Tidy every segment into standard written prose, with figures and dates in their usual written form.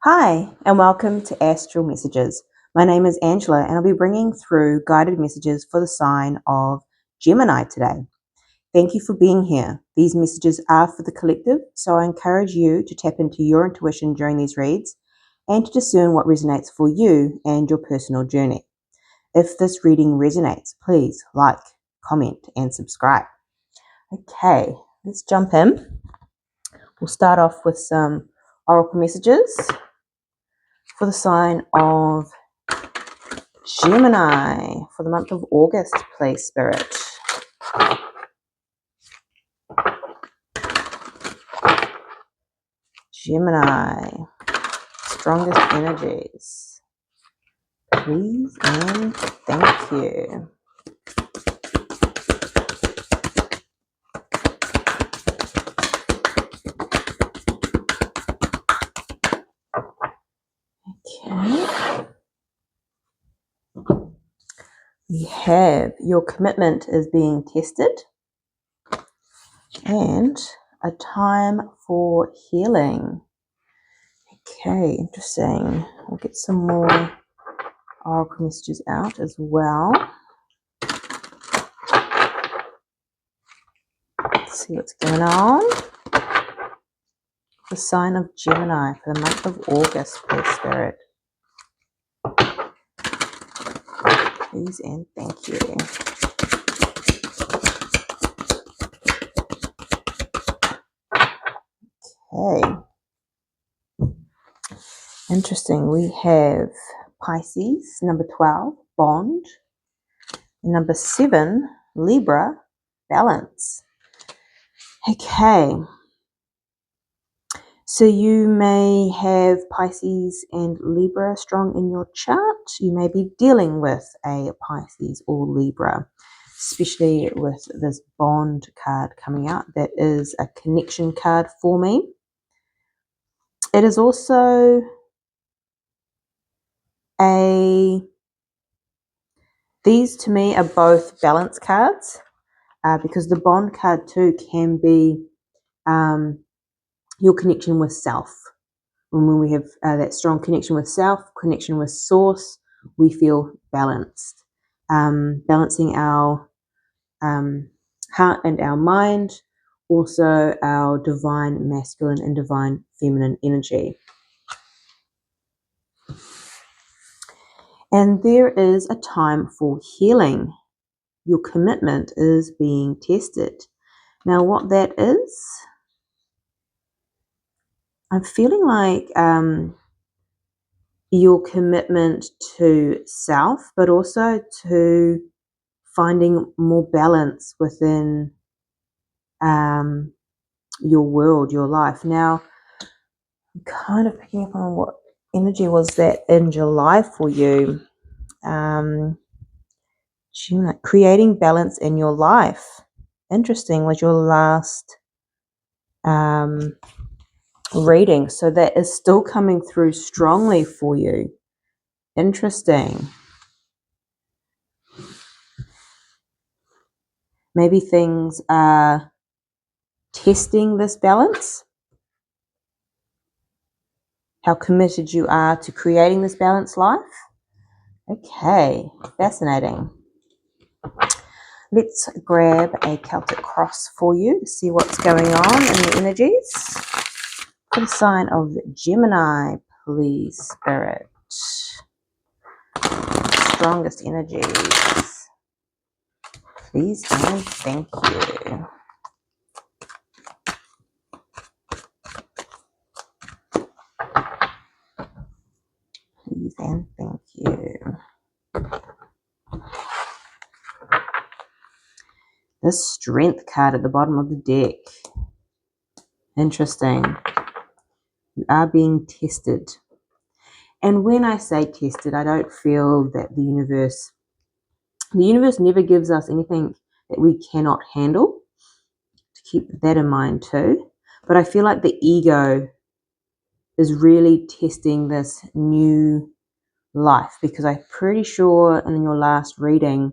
Hi, and welcome to Astral Messages. My name is Angela, and I'll be bringing through guided messages for the sign of Gemini today. Thank you for being here. These messages are for the collective, so I encourage you to tap into your intuition during these reads and to discern what resonates for you and your personal journey. If this reading resonates, please like, comment, and subscribe. Okay, let's jump in. We'll start off with some oracle messages for the sign of Gemini for the month of August, please, Spirit. Gemini, strongest energies. Please and thank you. Okay. We have your commitment is being tested and a time for healing. Okay, interesting. We'll get some more oracle messages out as well. Let's see what's going on. The sign of Gemini for the month of August, please, Spirit. Please and thank you. Okay. Interesting. We have Pisces, number 12, bond. And number 7, Libra, balance. Okay. So you may have Pisces and Libra strong in your chart. You may be dealing with a Pisces or Libra, especially with this bond card coming out. That is a connection card for me. It is also these to me are both balance cards because the bond card too can be your connection with self. When we have that strong connection with self, connection with source, we feel balanced. Balancing our heart and our mind, also our divine masculine and divine feminine energy. And there is a time for healing. Your commitment is being tested. Now, what that is, I'm feeling like your commitment to self, but also to finding more balance within your world, your life. Now, I'm kind of picking up on what energy was that in July for you. June, creating balance in your life. Interesting, was your last reading. So that is still coming through strongly for you. Interesting. Maybe things are testing this balance. How committed you are to creating this balanced life. Okay, fascinating. Let's grab a Celtic cross for you to see what's going on in the energies. For the sign of Gemini, please, Spirit. Strongest energies. Please and thank you. Please and thank you. The Strength card at the bottom of the deck. Interesting. You are being tested. And when I say tested, I don't feel that the universe never gives us anything that we cannot handle. To keep that in mind too. But I feel like the ego is really testing this new life, because I'm pretty sure in your last reading,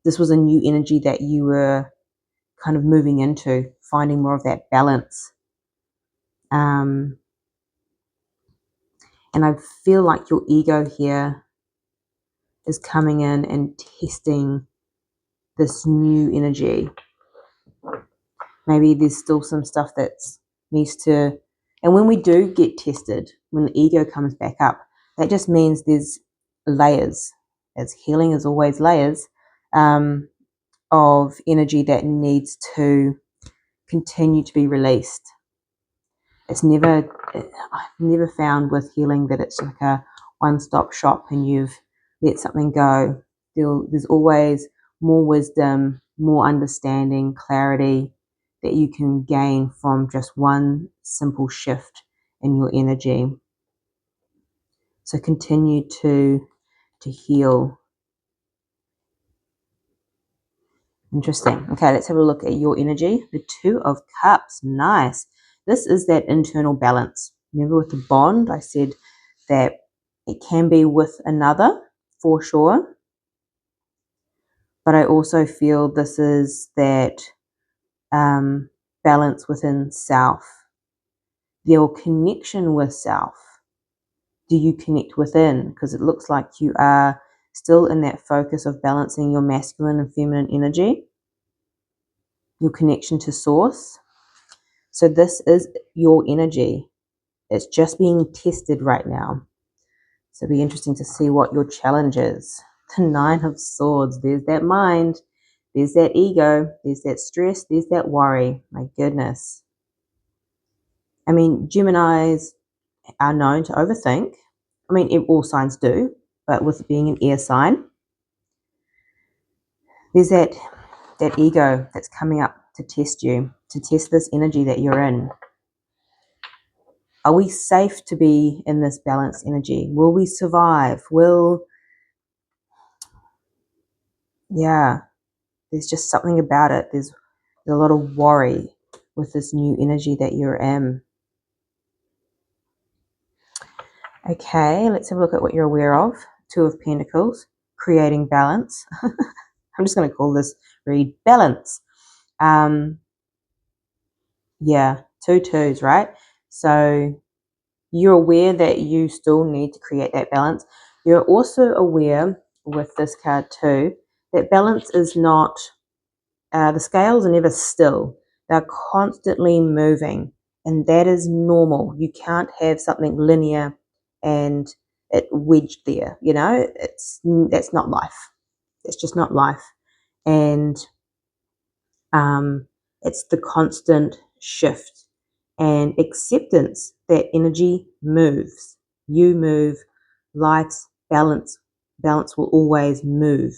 this was a new energy that you were kind of moving into, finding more of that balance. And I feel like your ego here is coming in and testing this new energy. Maybe there's still some stuff that needs to, and when we do get tested, when the ego comes back up, that just means there's layers, as healing is always layers, of energy that needs to continue to be released. I've never found with healing that it's like a one-stop shop and you've let something go. There's always more wisdom, more understanding, clarity that you can gain from just one simple shift in your energy. So continue to heal. Interesting. Okay, let's have a look at your energy. The Two of Cups. Nice. This is that internal balance. Remember with the bond, I said that it can be with another for sure. But I also feel this is that balance within self. Your connection with self. Do you connect within? Because it looks like you are still in that focus of balancing your masculine and feminine energy. Your connection to source. So this is your energy. It's just being tested right now. So it'll be interesting to see what your challenge is. The Nine of Swords. There's that mind. There's that ego. There's that stress. There's that worry. My goodness. I mean, Geminis are known to overthink. I mean, all signs do, but with it being an air sign, there's that ego that's coming up to test you, to test this energy that you're in. Are we safe to be in this balanced energy? Will we survive? There's just something about it. There's a lot of worry with this new energy that you're in. Okay, let's have a look at what you're aware of. Two of Pentacles, creating balance. I'm just going to call this read balance. Two twos, right? So you're aware that you still need to create that balance. You're also aware with this card too that balance is not, the scales are never still. They're constantly moving, and that is normal. You can't have something linear and it wedged there, that's not life. It's just not life. And it's the constant shift and acceptance that energy moves. You move, life's balance will always move.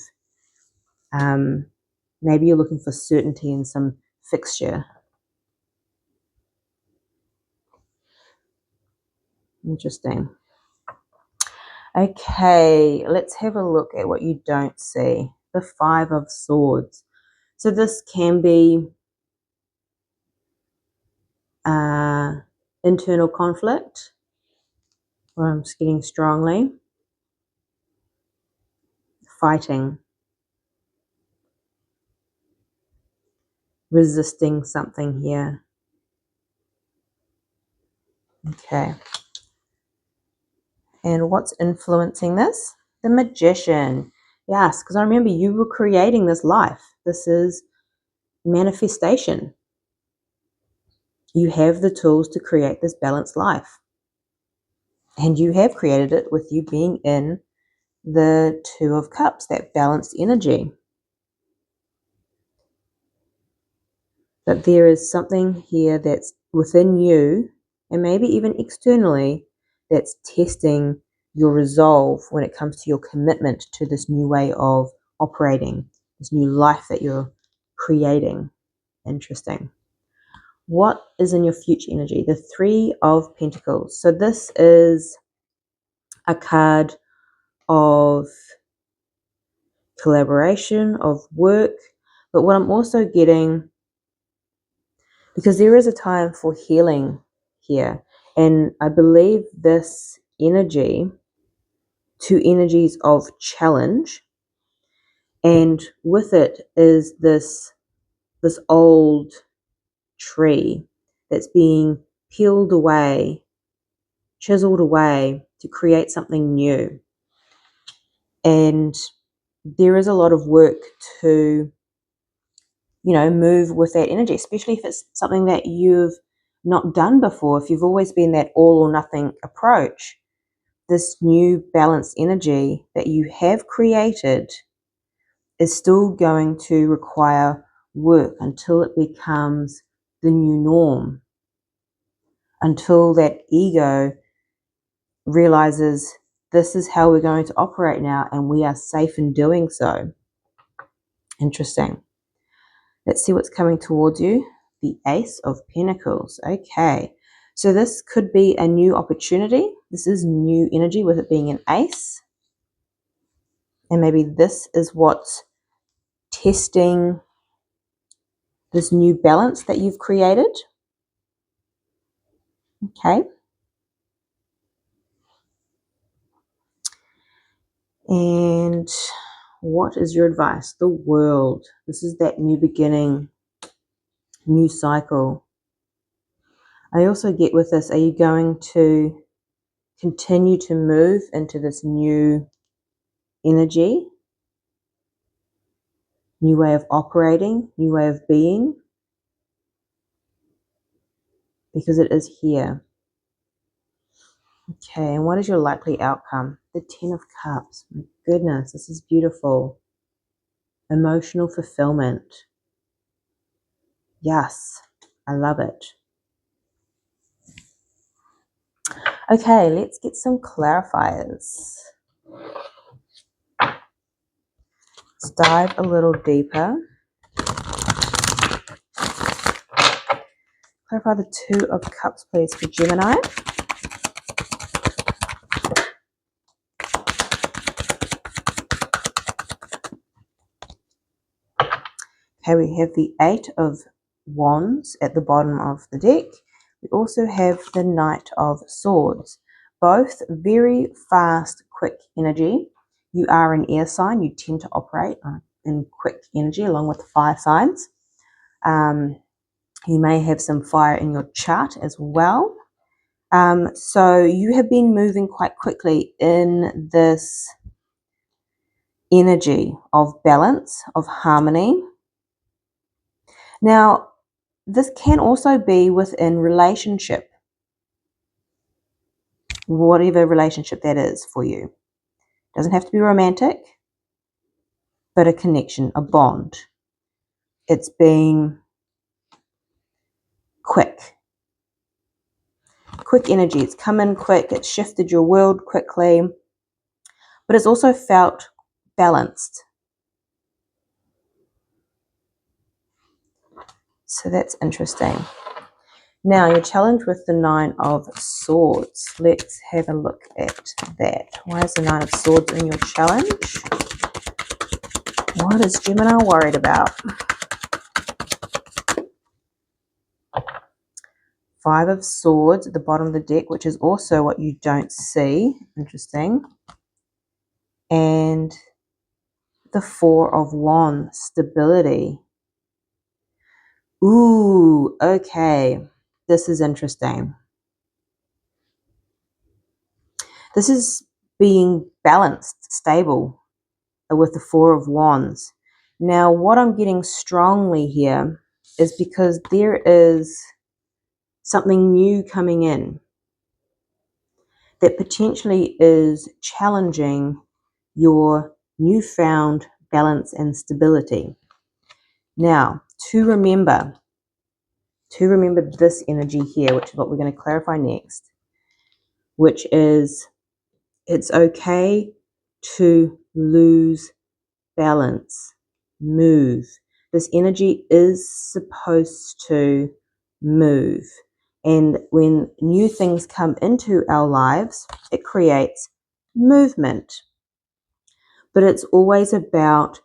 Maybe you're looking for certainty in some fixture. Interesting. Okay, let's have a look at what you don't see. The Five of Swords. So this can be internal conflict, or I'm just getting strongly. Fighting. Resisting something here. Okay. And what's influencing this? The Magician. Yes, because I remember you were creating this life. This is manifestation. You have the tools to create this balanced life. And you have created it with you being in the Two of Cups, that balanced energy. But there is something here that's within you, and maybe even externally, that's testing your resolve when it comes to your commitment to this new way of operating, this new life that you're creating. Interesting. What is in your future energy? The Three of Pentacles. So this is a card of collaboration, of work, but what I'm also getting, because there is a time for healing here, and I believe this energy, two energies of challenge, and with it is this old tree that's being peeled away, chiseled away, to create something new. And there is a lot of work to, move with that energy, especially if it's something that you've not done before. If you've always been that all or nothing approach, this new balanced energy that you have created is still going to require work until it becomes the new norm, until that ego realizes this is how we're going to operate now and we are safe in doing so. Interesting. Let's see what's coming towards you. The Ace of Pentacles. Okay. So this could be a new opportunity. This is new energy with it being an ace. And maybe this is what's testing this new balance that you've created. Okay. And what is your advice? The World. This is that new beginning, new cycle. I also get with this, are you going to continue to move into this new energy, new way of operating, new way of being? Because it is here. Okay, and what is your likely outcome? The Ten of Cups. My goodness, this is beautiful. Emotional fulfillment. Yes, I love it. Okay, let's get some clarifiers. Let's dive a little deeper. Clarify the Two of Cups, please, for Gemini. Okay, we have the Eight of Wands at the bottom of the deck. We also have the Knight of Swords. Both very fast, quick energy. You are an air sign. You tend to operate in quick energy along with the fire signs. You may have some fire in your chart as well. So you have been moving quite quickly in this energy of balance, of harmony. Now, this can also be within relationship, whatever relationship that is for you. Doesn't have to be romantic, but a connection, a bond. It's been quick energy. It's come in quick. It's shifted your world quickly, but it's also felt balanced. So that's interesting. Now, you're challenged with the Nine of Swords. Let's have a look at that. Why is the Nine of Swords in your challenge? What is Gemini worried about? Five of Swords at the bottom of the deck, which is also what you don't see. Interesting. And the Four of Wands, stability. Ooh, okay. This is interesting. This is being balanced, stable with the Four of Wands. Now, what I'm getting strongly here is because there is something new coming in that potentially is challenging your newfound balance and stability. Now, to remember this energy here, which is what we're going to clarify next, which is it's okay to lose balance, move. This energy is supposed to move. And when new things come into our lives, it creates movement. But it's always about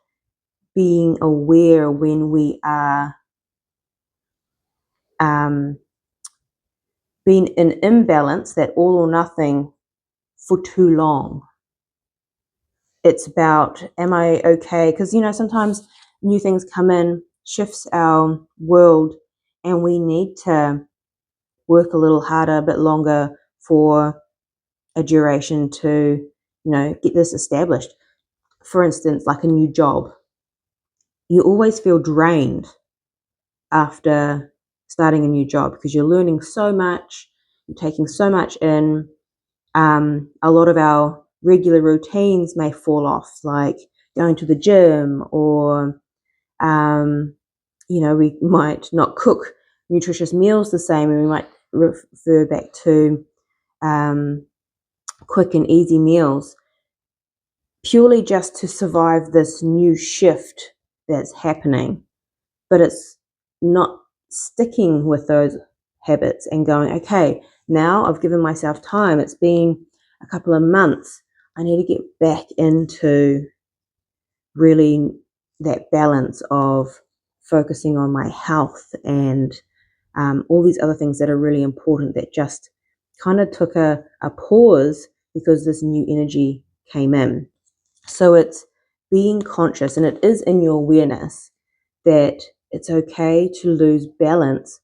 being aware when we are being in imbalance, that all or nothing for too long. It's about, am I okay? Because, sometimes new things come in, shifts our world, and we need to work a little harder, a bit longer for a duration to, get this established. For instance, like a new job. You always feel drained after starting a new job because you're learning so much, you're taking so much in. A lot of our regular routines may fall off, like going to the gym, or we might not cook nutritious meals the same, and we might refer back to quick and easy meals, purely just to survive this new shift that's happening. But it's not sticking with those habits and going, okay, now I've given myself time. It's been a couple of months. I need to get back into really that balance of focusing on my health and all these other things that are really important that just kind of took a pause because this new energy came in. So it's being conscious, and it is in your awareness that it's okay to lose balance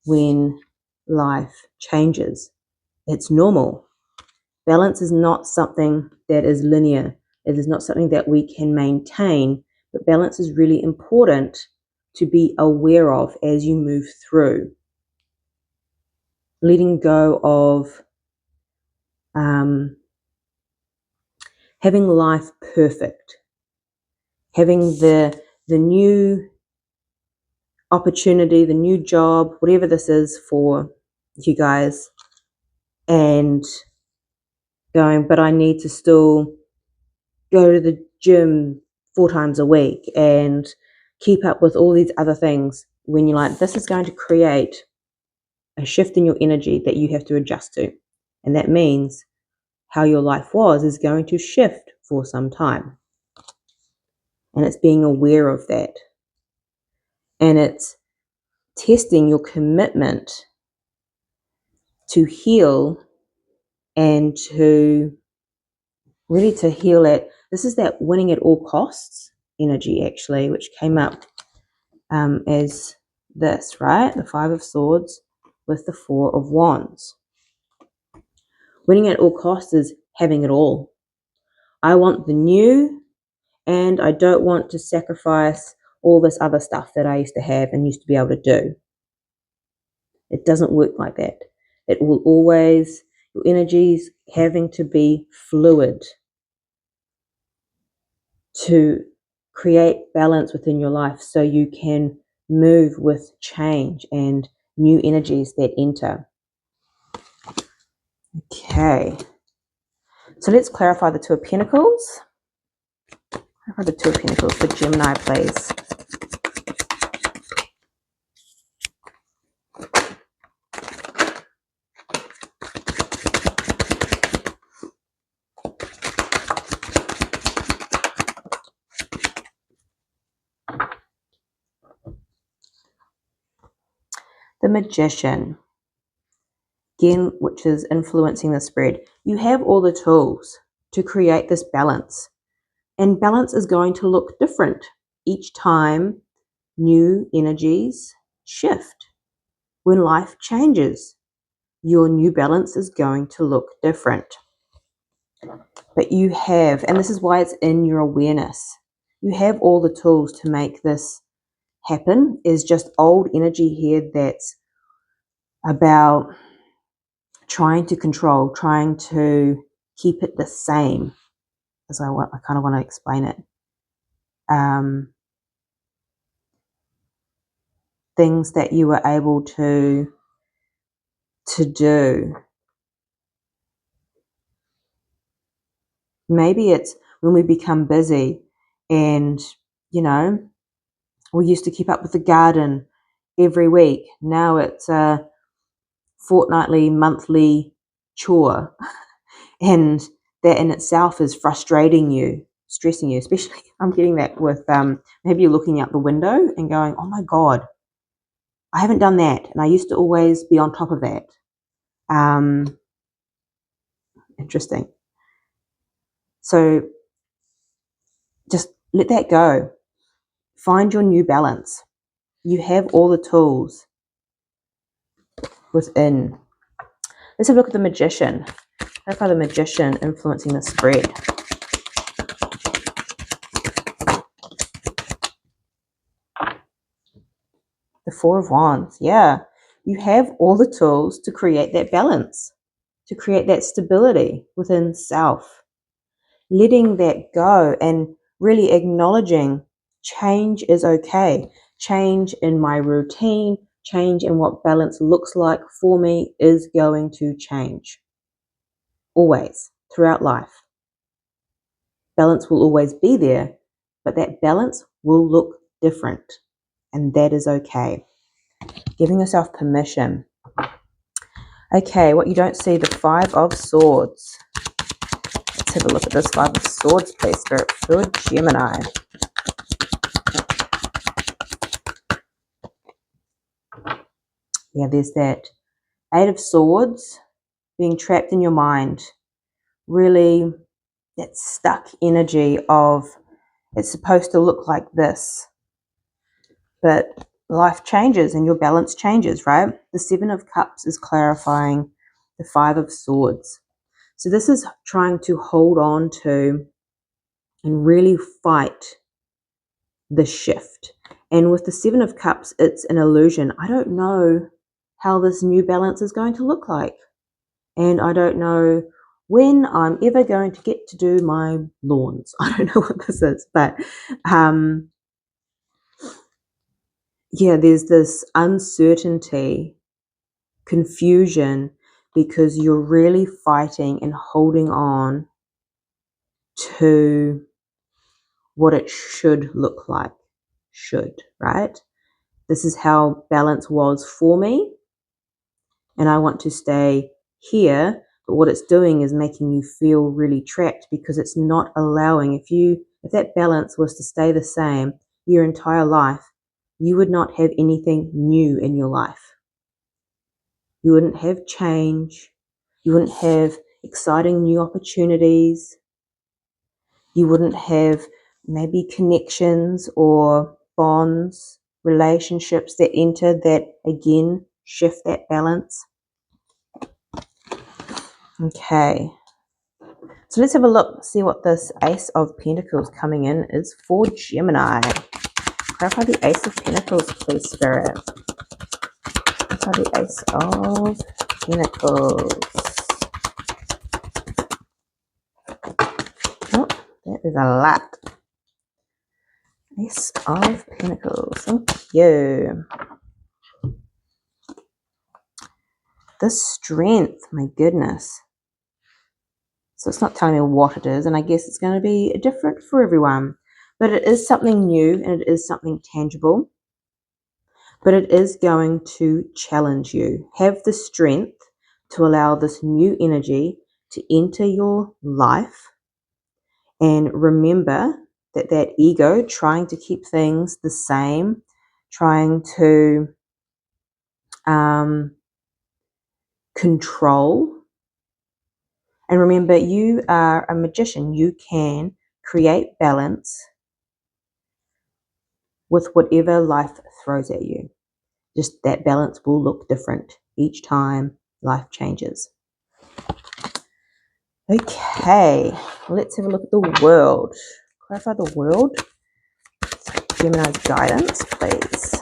when life changes. It's normal. Balance is not something that is linear. It is not something that we can maintain, but balance is really important to be aware of as you move through. Letting go of having life perfect, having the new opportunity, the new job, whatever this is for you guys, and going, but I need to still go to the gym 4 times a week and keep up with all these other things, when you're like, this is going to create a shift in your energy that you have to adjust to. And that means how your life was is going to shift for some time. And it's being aware of that. And it's testing your commitment to heal and to really to heal it. This is that winning at all costs energy, actually, which came up as this, right? The 5 of Swords with the 4 of Wands. Winning at all costs is having it all. I want the new, and I don't want to sacrifice all this other stuff that I used to have and used to be able to do. It doesn't work like that. It will always, your energy's having to be fluid to create balance within your life so you can move with change and new energies that enter. Okay, so let's clarify the 2 of Pentacles. Clarify the 2 of Pentacles for Gemini, please. The Magician, again, which is influencing the spread. You have all the tools to create this balance, and balance is going to look different each time new energies shift. When life changes, your new balance is going to look different. But you have, and this is why it's in your awareness, you have all the tools to make this happen. Is just old energy here that's about trying to control, trying to keep it the same, as I kind of want to explain it. Things that you were able to do. Maybe it's when we become busy and, we used to keep up with the garden every week. Now it's a fortnightly, monthly chore. And that in itself is frustrating you, stressing you, especially I'm getting that with maybe you're looking out the window and going, oh my God, I haven't done that. And I used to always be on top of that. Interesting. So just let that go. Find your new balance. You have all the tools within. Let's have a look at the Magician. Clarify the Magician influencing the spread. The Four of Wands. Yeah. You have all the tools to create that balance, to create that stability within self. Letting that go and really acknowledging change is okay. Change in my routine, change in what balance looks like for me is going to change. Always, throughout life. Balance will always be there, but that balance will look different, and that is okay. Giving yourself permission. Okay, what you don't see, the Five of Swords. Let's have a look at this Five of Swords, please, Spirit, for Gemini. Yeah, there's that Eight of Swords, being trapped in your mind. Really, that stuck energy of it's supposed to look like this. But life changes and your balance changes, right? The Seven of Cups is clarifying the Five of Swords. So this is trying to hold on to and really fight the shift. And with the Seven of Cups, it's an illusion. I don't know how this new balance is going to look like. And I don't know when I'm ever going to get to do my lawns. I don't know what this is, but yeah, there's this uncertainty, confusion, because you're really fighting and holding on to what it should look like. Should, right? This is how balance was for me, and I want to stay here, but what it's doing is making you feel really trapped because it's not allowing, if that balance was to stay the same your entire life, you would not have anything new in your life. You wouldn't have change. You wouldn't have exciting new opportunities. You wouldn't have maybe connections or bonds, relationships that enter that, again, shift that balance. Okay. So let's have a look, see what this Ace of Pentacles coming in is for Gemini. Clarify the Ace of Pentacles, please, Spirit. Clarify the Ace of Pentacles. Oh, that is a lot. Ace of Pentacles. Thank you. The Strength. My goodness. So it's not telling me what it is, and I guess it's going to be different for everyone. But it is something new, and it is something tangible. But it is going to challenge you. Have the strength to allow this new energy to enter your life. And remember that ego, trying to keep things the same, trying to control. And remember, you are a magician. You can create balance with whatever life throws at you. Just that balance will look different each time life changes. Okay, let's have a look at the world. Clarify the world. Gemini's guidance, please.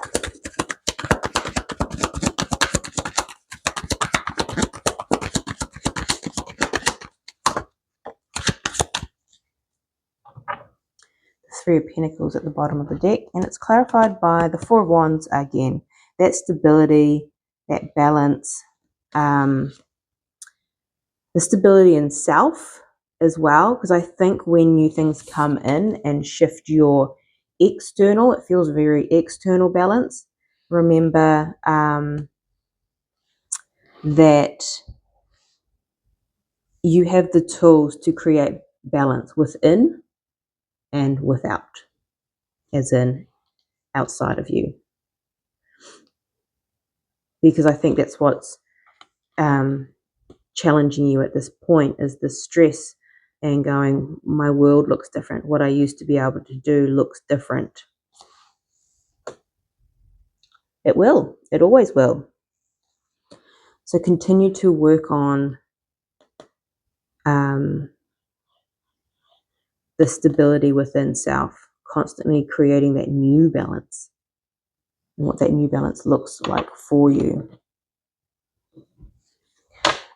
Three of Pentacles at the bottom of the deck, and it's clarified by the Four of Wands again. That stability, that balance, the stability in self as well, because I think when new things come in and shift your external, it feels very external balance. Remember that you have the tools to create balance within and without, as in outside of you. Because I think that's what's challenging you at this point, is the stress and going, my world looks different. What I used to be able to do looks different. It will. It always will. So continue to work on the stability within self, constantly creating that new balance and what that new balance looks like for you.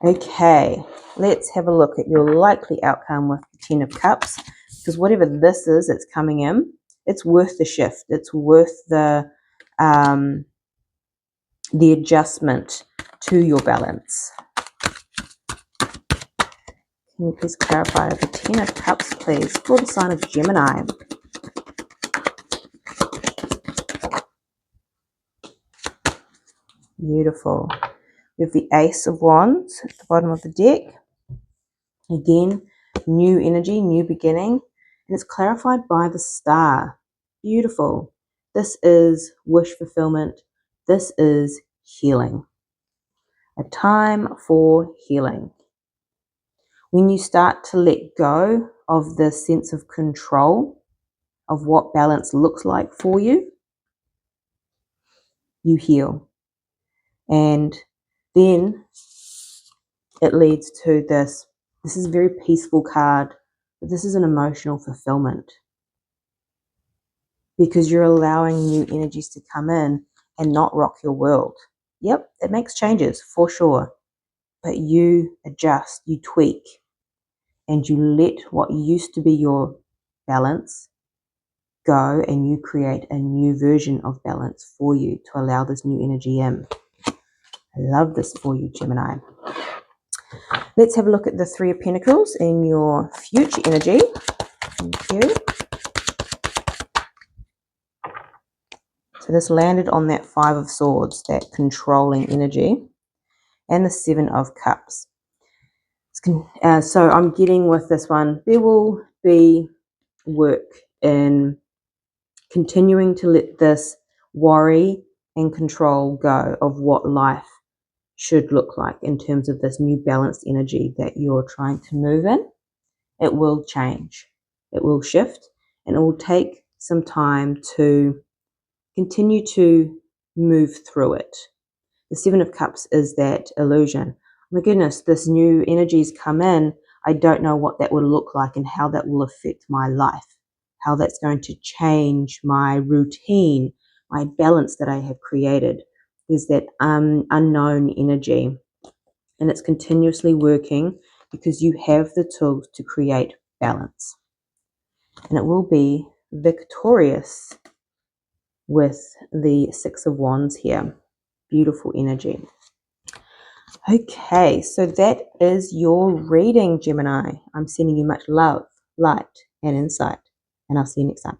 Okay, let's have a look at your likely outcome with the Ten of Cups, because whatever this is that's coming in, it's worth the shift. It's worth the adjustment to your balance. Can you please clarify the Ten of Cups, please, for the sign of Gemini? Beautiful. We have the Ace of Wands at the bottom of the deck. Again, new energy, new beginning, and it's clarified by the Star. Beautiful. This is wish fulfillment. This is healing. A time for healing. When you start to let go of the sense of control of what balance looks like for you, you heal. And then it leads to this. This is a very peaceful card, but this is an emotional fulfillment, because you're allowing new energies to come in and not rock your world. Yep, it makes changes for sure, but you adjust, you tweak, and you let what used to be your balance go, and you create a new version of balance for you to allow this new energy in. I love this for you, Gemini. Let's have a look at the Three of Pentacles in your future energy. Thank you. So this landed on that Five of Swords, that controlling energy, and the Seven of Cups. So I'm getting with this one, there will be work in continuing to let this worry and control go of what life should look like in terms of this new balanced energy that you're trying to move in. It will change, it will shift, and it will take some time to continue to move through it. The Seven of Cups is that illusion. Oh my goodness, this new energy's come in. I don't know what that will look like and how that will affect my life, how that's going to change my routine, my balance that I have created. There's that unknown energy, and it's continuously working because you have the tools to create balance. And it will be victorious with the Six of Wands here. Beautiful energy. Okay, so that is your reading, Gemini. I'm sending you much love, light, and insight, and I'll see you next time.